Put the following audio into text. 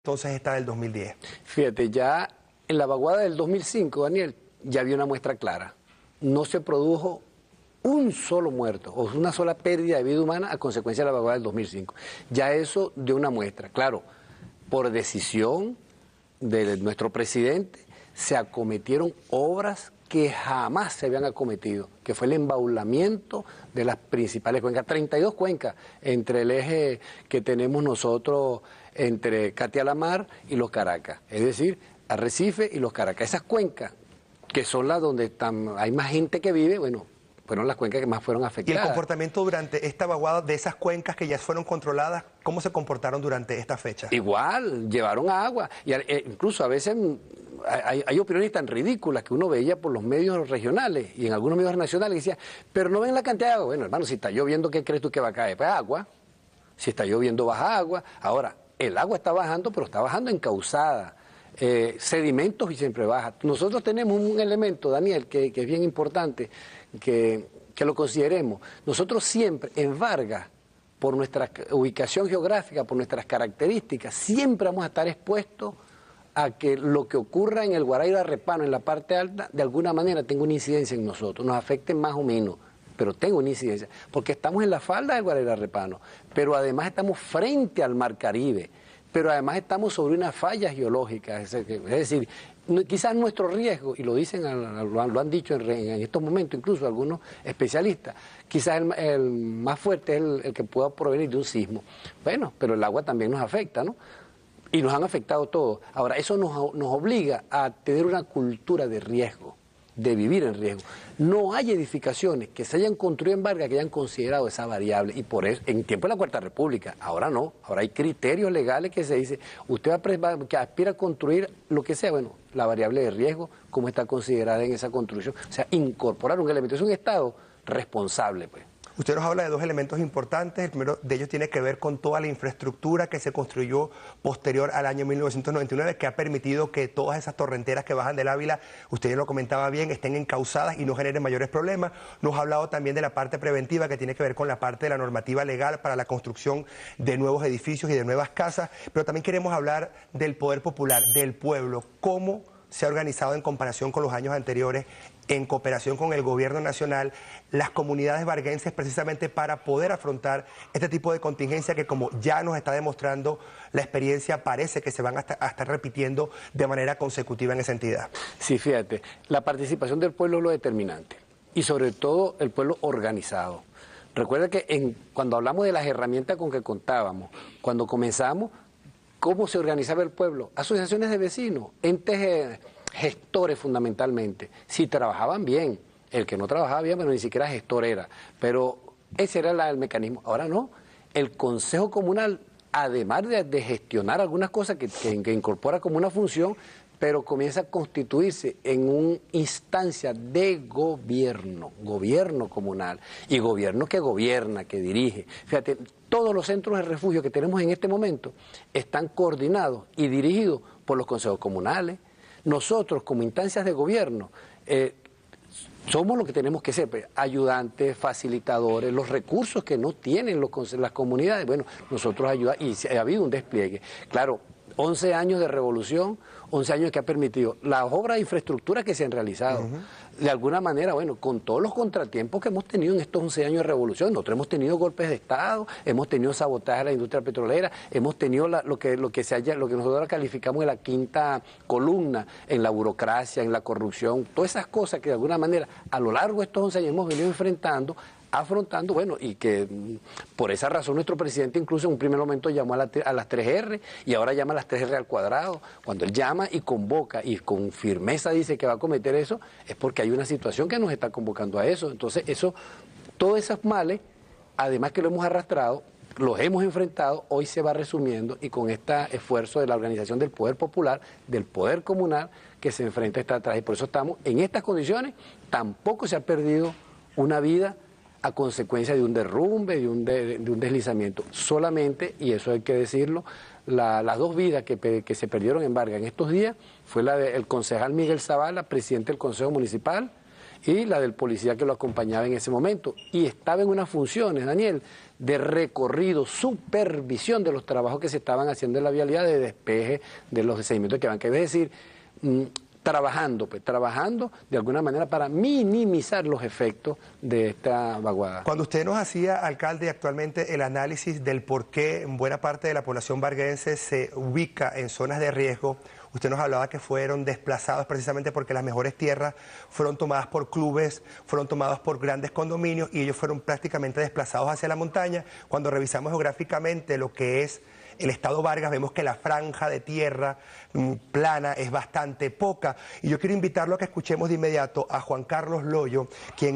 entonces esta del 2010? Fíjate, ya en la vaguada del 2005, Daniel, ya había una muestra clara. No se produjo un solo muerto o una sola pérdida de vida humana a consecuencia de la vaguada del 2005. Ya eso dio una muestra. Claro, por decisión de nuestro presidente se acometieron obras que jamás se habían acometido, que fue el embaulamiento de las principales cuencas, 32 cuencas entre el eje que tenemos nosotros entre Catia-La-Mar y Los Caracas, es decir, Arrecife y Los Caracas. Esas cuencas, que son las donde hay más gente que vive, bueno, fueron las cuencas que más fueron afectadas. ¿Y el comportamiento durante esta vaguada de esas cuencas que ya fueron controladas, cómo se comportaron durante esta fecha? Igual, llevaron agua, y incluso a veces hay opiniones tan ridículas que uno veía por los medios regionales y en algunos medios nacionales y decía, pero no ven la cantidad de agua. Bueno, hermano, si está lloviendo, ¿qué crees tú que va a caer? Pues agua. Si está lloviendo, baja agua. Ahora, el agua está bajando, pero está bajando encauzada. Sedimentos y siempre baja. Nosotros tenemos un elemento, Daniel, que es bien importante, que lo consideremos. Nosotros siempre, en Vargas, por nuestra ubicación geográfica, por nuestras características, siempre vamos a estar expuestos a que lo que ocurra en el Guaraíra-Repano, en la parte alta, de alguna manera tenga una incidencia en nosotros, nos afecte más o menos, pero tenga una incidencia, porque estamos en la falda del Guaraíra-Repano, pero además estamos frente al Mar Caribe, pero además estamos sobre una falla geológica, es decir, quizás nuestro riesgo, y lo dicen, lo han dicho en estos momentos incluso algunos especialistas, quizás el más fuerte es el que pueda provenir de un sismo. Bueno, pero el agua también nos afecta, ¿no? Y nos han afectado todos. Ahora, eso nos obliga a tener una cultura de riesgo, de vivir en riesgo. No hay edificaciones que se hayan construido en Vargas que hayan considerado esa variable, y por eso, en tiempo de la Cuarta República, ahora no, ahora hay criterios legales que se dice, usted que aspira a construir lo que sea, bueno, la variable de riesgo, cómo está considerada en esa construcción, o sea, incorporar un elemento, es un Estado responsable, pues. Usted nos habla de dos elementos importantes. El primero de ellos tiene que ver con toda la infraestructura que se construyó posterior al año 1999, que ha permitido que todas esas torrenteras que bajan del Ávila, usted ya lo comentaba bien, estén encauzadas y no generen mayores problemas. Nos ha hablado también de la parte preventiva, que tiene que ver con la parte de la normativa legal para la construcción de nuevos edificios y de nuevas casas, pero también queremos hablar del poder popular, del pueblo, cómo se ha organizado en comparación con los años anteriores, en cooperación con el gobierno nacional, las comunidades varguenses, precisamente para poder afrontar este tipo de contingencia que, como ya nos está demostrando la experiencia, parece que se van a estar repitiendo de manera consecutiva en esa entidad. Sí, fíjate, la participación del pueblo es lo determinante, y sobre todo el pueblo organizado. Recuerda que cuando hablamos de las herramientas con que contábamos, cuando comenzamos, ¿cómo se organizaba el pueblo? Asociaciones de vecinos, entes gestores fundamentalmente, si trabajaban bien. El que no trabajaba bien, bueno, ni siquiera gestor era, pero ese era el mecanismo. Ahora no, el Consejo Comunal, además de gestionar algunas cosas que incorpora como una función, pero comienza a constituirse en una instancia de gobierno comunal, y gobierno que gobierna, que dirige. Fíjate, todos los centros de refugio que tenemos en este momento están coordinados y dirigidos por los consejos comunales. Nosotros, como instancias de gobierno, somos lo que tenemos que ser, pues, ayudantes, facilitadores, los recursos que no tienen las comunidades. Bueno, nosotros ayudamos, y ha habido un despliegue. Claro, 11 años de revolución, 11 años que ha permitido las obras de infraestructura que se han realizado. De alguna manera, bueno, con todos los contratiempos que hemos tenido en estos 11 años de revolución, nosotros hemos tenido golpes de Estado, hemos tenido sabotaje a la industria petrolera, hemos tenido lo que nosotros calificamos de la quinta columna, en la burocracia, en la corrupción, todas esas cosas que de alguna manera a lo largo de estos 11 años hemos venido afrontando, bueno, y que por esa razón nuestro presidente incluso en un primer momento llamó a las 3R y ahora llama a las 3R al cuadrado. Cuando él llama y convoca y con firmeza dice que va a cometer eso, es porque hay una situación que nos está convocando a eso. Entonces todos esos males, además que lo hemos arrastrado, los hemos enfrentado, hoy se va resumiendo, y con este esfuerzo de la organización del poder popular, del poder comunal, que se enfrenta a esta tragedia. Por eso estamos en estas condiciones. Tampoco se ha perdido una vida a consecuencia de un derrumbe, de un deslizamiento. Solamente, y eso hay que decirlo, las dos vidas que se perdieron en Vargas en estos días fue la del concejal Miguel Zavala, presidente del Consejo Municipal, y la del policía que lo acompañaba en ese momento. Y estaba en unas funciones, Daniel, de recorrido, supervisión de los trabajos que se estaban haciendo en la vialidad, de despeje de los seguimientos que van, que es decir, trabajando de alguna manera para minimizar los efectos de esta vaguada. Cuando usted nos hacía, alcalde, actualmente el análisis del por qué buena parte de la población varguense se ubica en zonas de riesgo, usted nos hablaba que fueron desplazados precisamente porque las mejores tierras fueron tomadas por clubes, fueron tomadas por grandes condominios y ellos fueron prácticamente desplazados hacia la montaña. Cuando revisamos geográficamente lo que es el estado Vargas, vemos que la franja de tierra plana es bastante poca. Y yo quiero invitarlo a que escuchemos de inmediato a Juan Carlos Loyo, quien